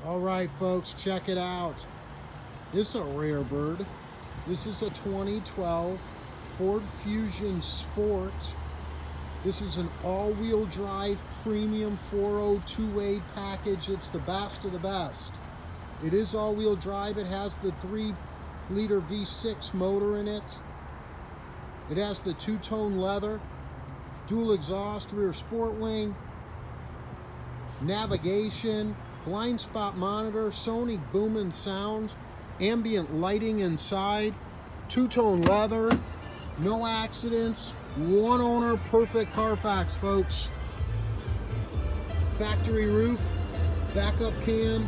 All right, folks, check it out. This is a rare bird. This is a 2012 Ford Fusion Sport. This is an all-wheel drive premium 402A package. It's the best of the best. It is all-wheel drive. It has the 3-liter V6 motor in it. It has the two-tone leather, dual exhaust, rear sport wing, navigation, blind spot monitor, Sony booming sound, ambient lighting inside, two-tone leather, no accidents, one owner, perfect Carfax, folks. Factory roof, backup cam,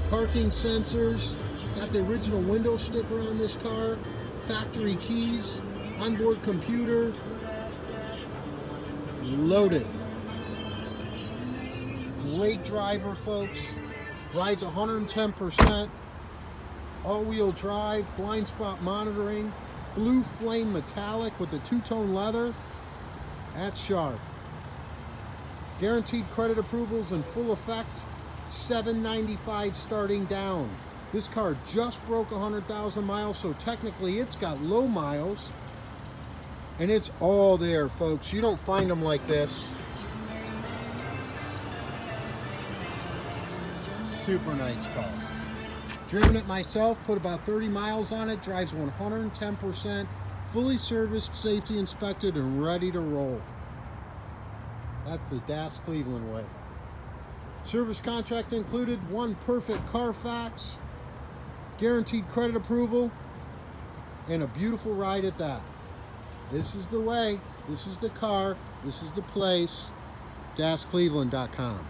parking sensors, got the original window sticker on this car, factory keys, onboard computer, loaded. Great driver, folks. Rides 110%. All-wheel drive, blind spot monitoring, blue flame metallic with the two-tone leather. That's sharp. Guaranteed credit approvals in full effect. $795 starting down. This car just broke 100,000 miles, so technically it's got low miles. And it's all there, folks. You don't find them like this. Super nice car. Driven it myself, put about 30 miles on it, drives 110%, fully serviced, safety inspected, and ready to roll. That's the Das Cleveland way. Service contract included, one perfect Carfax, guaranteed credit approval, and a beautiful ride at that. This is the way, this is the car, this is the place, DasCleveland.com.